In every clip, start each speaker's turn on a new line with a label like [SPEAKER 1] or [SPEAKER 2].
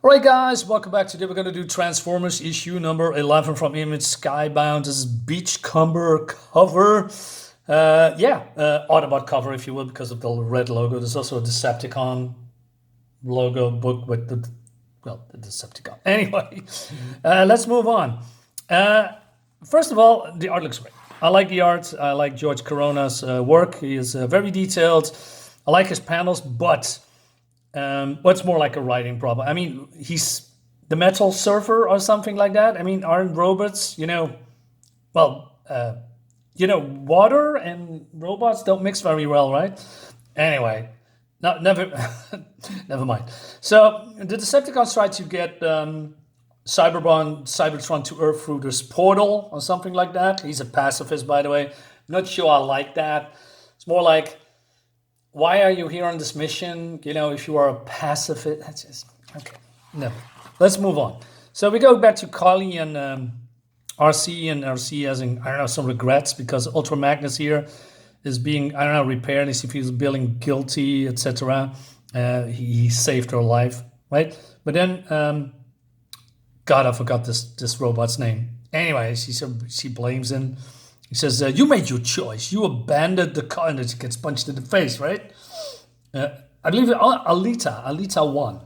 [SPEAKER 1] Alright guys, welcome back. Today we're going to do Transformers issue number 11 from Image Skybound. This is Beachcomber cover. Autobot cover if you will, because of the red logo. There's also a Decepticon logo book with the Decepticon. Anyway, let's move on. First of all, the art looks great. I like the art. I like George Corona's work. He is very detailed. I like his panels, but what's more like a writing problem? I mean, he's the Metal Surfer or something like that. I mean, aren't robots, water and robots don't mix very well, right? Anyway, no, never, never mind. So the Decepticons try to get Cybertron to Earth through this portal or something like that. He's a pacifist, by the way. Not sure I like that. It's more like, why are you here on this mission? If you are a pacifist, that's just okay. No, let's move on. So we go back to Kali and RC, and RC has some regrets because Ultra Magnus here is being repaired. He feels feeling guilty, etc. He saved her life, right? But then, God, I forgot this robot's name. Anyway, she blames him. He says, you made your choice. You abandoned the car, and she gets punched in the face, right? I believe Alita won.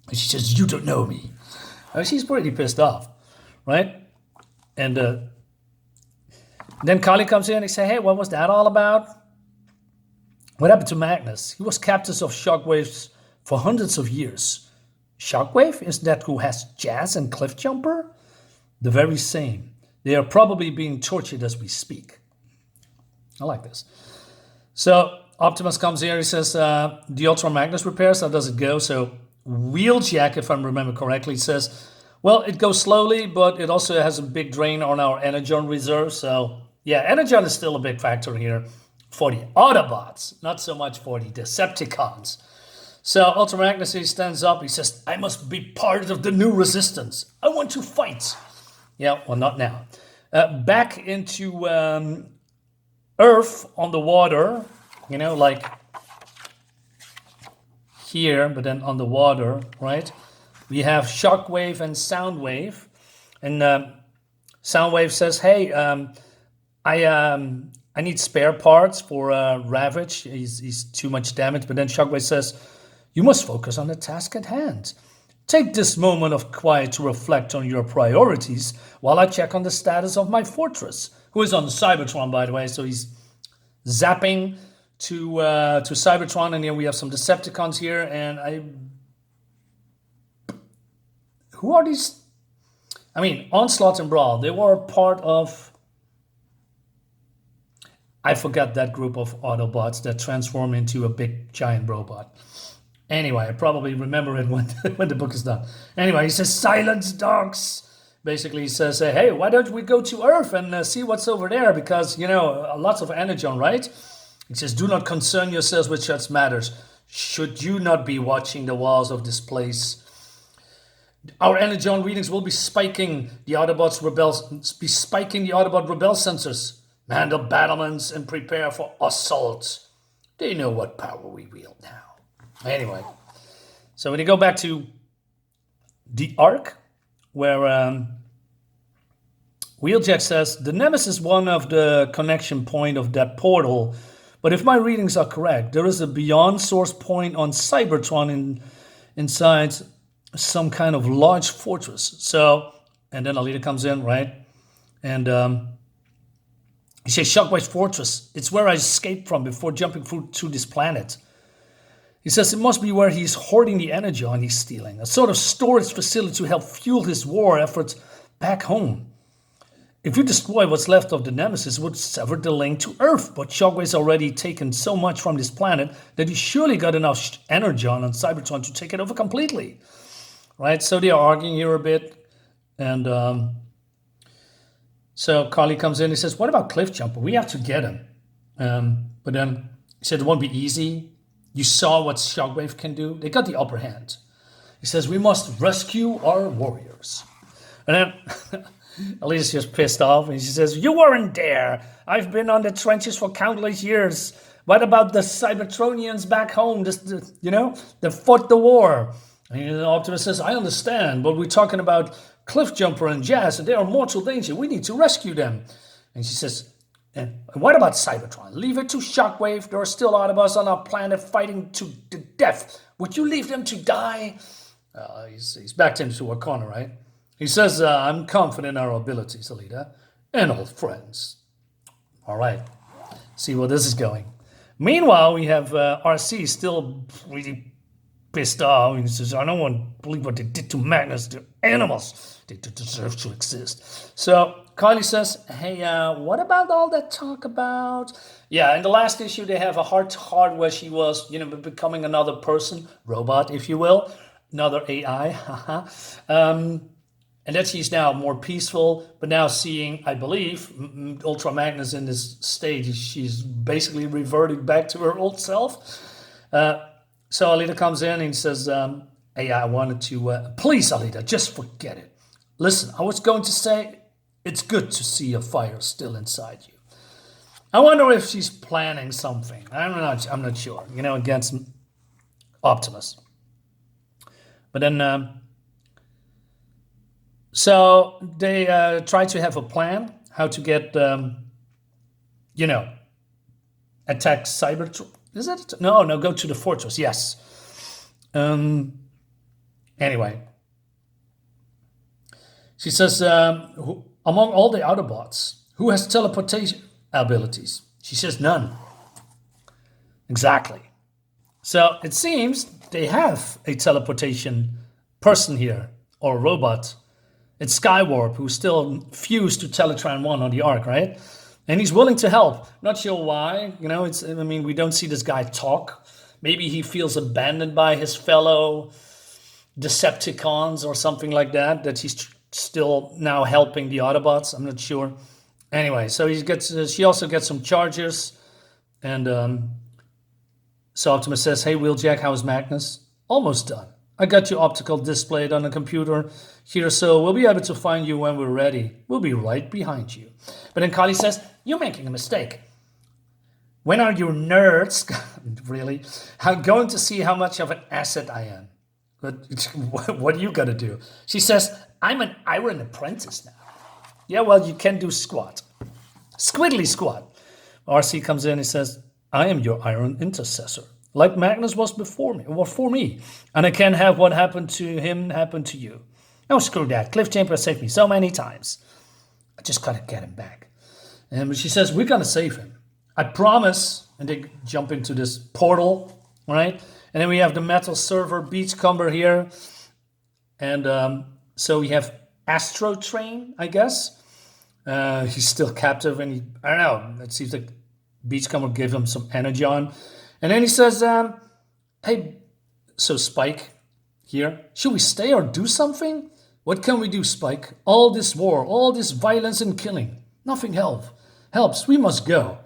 [SPEAKER 1] And she says, you don't know me. She's pretty pissed off, right? And then Kali comes in and he says, hey, what was that all about? What happened to Magnus? He was captain of Shockwaves for hundreds of years. Shockwave? Is that who has Jazz and Cliffjumper? The very same. They are probably being tortured as we speak. I like this. So Optimus comes here. He says, the Ultra Magnus repairs, how does it go? So Wheeljack, if I remember correctly, says, well, it goes slowly, but it also has a big drain on our Energon reserve. So yeah, Energon is still a big factor here for the Autobots, not so much for the Decepticons. So Ultra Magnus, he stands up. He says, I must be part of the new resistance. I want to fight. Yeah, well, not now. Back into Earth on the water, like here, but then on the water, right? We have Shockwave and Soundwave. And Soundwave says, hey, I need spare parts for Ravage. He's too much damage. But then Shockwave says, you must focus on the task at hand. Take this moment of quiet to reflect on your priorities while I check on the status of my fortress, who is on Cybertron, by the way. So he's zapping to Cybertron, and then we have some Decepticons here. And who are these? I mean, Onslaught and Brawl. They were part of. I forgot that group of Autobots that transform into a big giant robot. Anyway, I probably remember it when the book is done. Anyway, he says, silence, dogs. Basically, he says, hey, why don't we go to Earth and see what's over there? Because, lots of Energon, right? He says, do not concern yourselves with such matters. Should you not be watching the walls of this place? Our Energon readings will be spiking the Autobot rebel sensors. Man the battlements and prepare for assault. They know what power we wield now. Anyway, so when you go back to the Ark, where Wheeljack says, the Nemesis is one of the connection point of that portal, but if my readings are correct, there is a beyond source point on Cybertron inside some kind of large fortress. So, and then Alita comes in, right? And he says, Shockwave's fortress, it's where I escaped from before jumping through this planet. He says it must be where he's hoarding the Energon he's stealing, a sort of storage facility to help fuel his war efforts back home. If you destroy what's left of the Nemesis, it would sever the link to Earth, but Shockwave's already taken so much from this planet that he surely got enough Energon on Cybertron to take it over completely. Right, so they are arguing here a bit, and so Carly comes in, he says, what about Cliffjumper? We have to get him. But then he said it won't be easy. You saw what Shockwave can do. They got the upper hand. He says, we must rescue our warriors. And then Elisa's just pissed off. And she says, you weren't there. I've been on the trenches for countless years. What about the Cybertronians back home? That fought the war. And Optimus says, I understand, but we're talking about Cliffjumper and Jazz, and they are in mortal danger. We need to rescue them. And she says, and what about Cybertron? Leave it to Shockwave. There are still Autobots on our planet fighting to the death. Would you leave them to die? He's backed into a corner, right? He says, I'm confident in our abilities, Alita, and old friends. All right, see where this is going. Meanwhile, we have RC still really pissed off. He says, I don't want to believe what they did to Magnus. They're animals. They deserve to exist. So Kylie says, hey, what about all that talk about? Yeah, in the last issue, they have a heart-to-heart where she was, becoming another person, robot, if you will, another AI. And that she's now more peaceful, but now seeing, I believe, Ultra Magnus in this stage, she's basically reverting back to her old self. So Alita comes in and says, hey, I wanted to, please, Alita, just forget it. Listen, I was going to say, it's good to see a fire still inside you. I wonder if she's planning something. I'm not sure, against Optimus. But then, so they try to have a plan how to get, attack Cybertron. Is it? No, go to the fortress, yes. Anyway. She says, among all the Autobots, who has teleportation abilities? She says none. Exactly. So it seems they have a teleportation person here, or robot. It's Skywarp, who's still fused to Teletran 1 on the Ark, right? And he's willing to help. Not sure why. We don't see this guy talk. Maybe he feels abandoned by his fellow Decepticons or something like that, that he's still now helping the Autobots. I'm not sure. Anyway, so she also gets some chargers. And so Optimus says, hey, Wheeljack, how's Magnus? Almost done. I got your optical displayed on the computer here, so we'll be able to find you when we're ready. We'll be right behind you. But then Kylie says, you're making a mistake. When are you nerds, really, going to see how much of an asset I am? But what are you going to do? She says, I'm an Iron Apprentice now. Yeah, well, you can do squat. Squiddly squat. RC comes in and says, I am your Iron Intercessor. Like Magnus was before me, or for me. And I can't have what happened to him happen to you. Oh, screw that. Cliffjumper saved me so many times. I just gotta get him back. And she says, we're gonna save him. I promise. And they jump into this portal, right? And then we have the metal server Beachcomber here. And so we have Astro Train, I guess. He's still captive, and I don't know. It seems like Beachcomber gave him some energy on. And then he says, hey, so Spike here, should we stay or do something? What can we do, Spike? All this war, all this violence and killing. Nothing helps. We must go.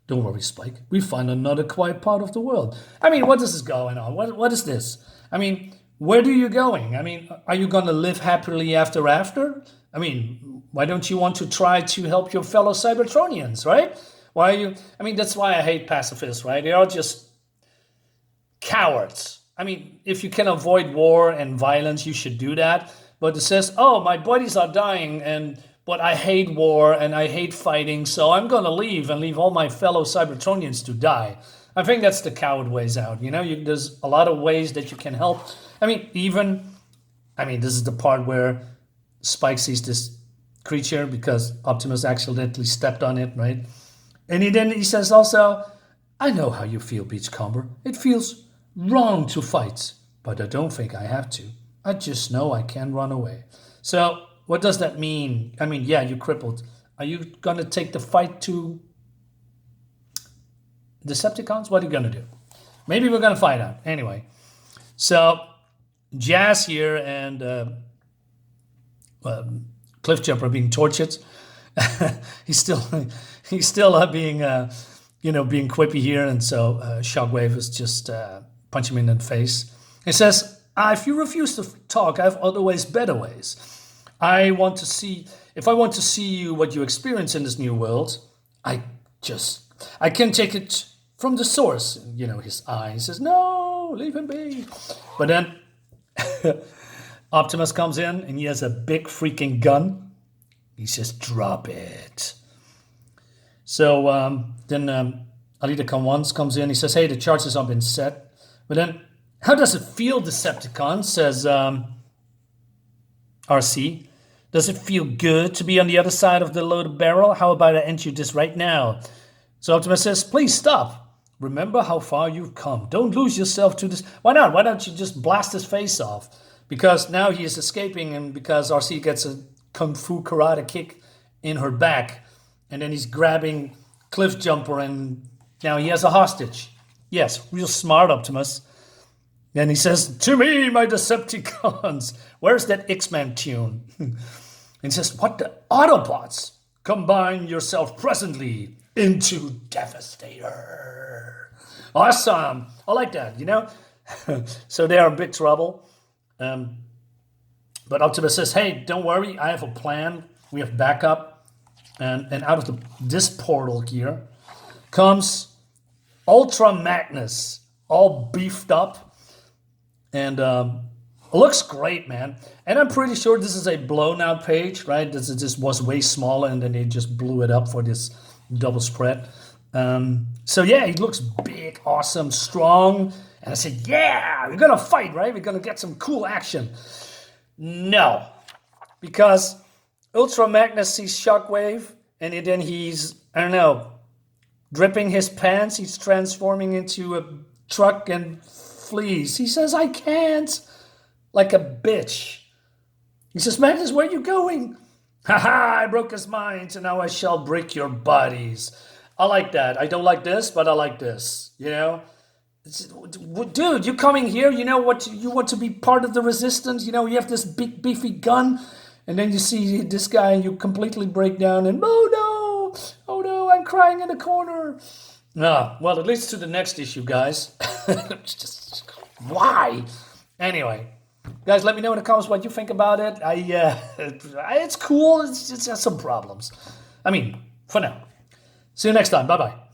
[SPEAKER 1] Don't worry, Spike. We find another quiet part of the world. What is this going on? What is this? Where are you going? Are you going to live happily after? Why don't you want to try to help your fellow Cybertronians, right? Why are you? That's why I hate pacifists, right? They are just cowards. If you can avoid war and violence, you should do that. But it says, oh, my buddies are dying, but I hate war and I hate fighting, so I'm going to leave and leave all my fellow Cybertronians to die. I think that's the coward ways out. There's a lot of ways that you can help. This is the part where Spike sees this creature because Optimus accidentally stepped on it, right? And he says also, I know how you feel, Beachcomber. It feels wrong to fight, but I don't think I have to. I just know I can run away. So what does that mean? Yeah, you're crippled. Are you going to take the fight to Decepticons? What are you going to do? Maybe we're going to find out. Anyway, so Jazz here and Cliffjumper are being tortured. he's still being being quippy here, and so Shockwave is just punch him in the face. He says, if you refuse to talk, I have other ways, better ways. If I want to see you what you experience in this new world, I can take it from the source. His eye. He says, no, leave him be. But then Optimus comes in and he has a big freaking gun. He says, drop it. So then Alita comes in. He says, hey, the charges have been set. But then, how does it feel, Decepticon? Says RC. Does it feel good to be on the other side of the loaded barrel? How about I end you this right now? So Optimus says, please stop. Remember how far you've come. Don't lose yourself to this. Why not? Why don't you just blast his face off? Because now he is escaping, and because RC gets a kung fu karate kick in her back. And then he's grabbing Cliff Jumper, and now he has a hostage. Yes, real smart, Optimus. And he says, to me, my Decepticons. Where's that X-Men tune? And he says, what the Autobots? Combine yourself presently into Devastator. Awesome. I like that, you know? So they are in big trouble. But Optimus says, hey, don't worry. I have a plan. We have backup. And out of this portal here comes Ultra Magnus, all beefed up. And it looks great, man. And I'm pretty sure this is a blown out page, right? This was way smaller, and then they just blew it up for this double spread. So yeah, he looks big, awesome, strong. And I said, yeah, we're going to fight, right? We're going to get some cool action. No, because Ultra Magnus sees Shockwave, and then he's, I don't know, dripping his pants. He's transforming into a truck and flees. He says, I can't. Like a bitch. He says, Magnus, where are you going? Ha, I broke his mind, and now I shall break your bodies. I like that. I don't like this, but I like this. You know? Dude, you're coming here, you know what? You want to be part of the resistance. You know, you have this big, beefy gun, and then you see this guy, and you completely break down, and oh no, I'm crying in a corner. Well, at least to the next issue, guys. Just, why? Anyway, guys, let me know in the comments what you think about it. It's cool. It's just some problems. I mean, for now. See you next time. Bye-bye.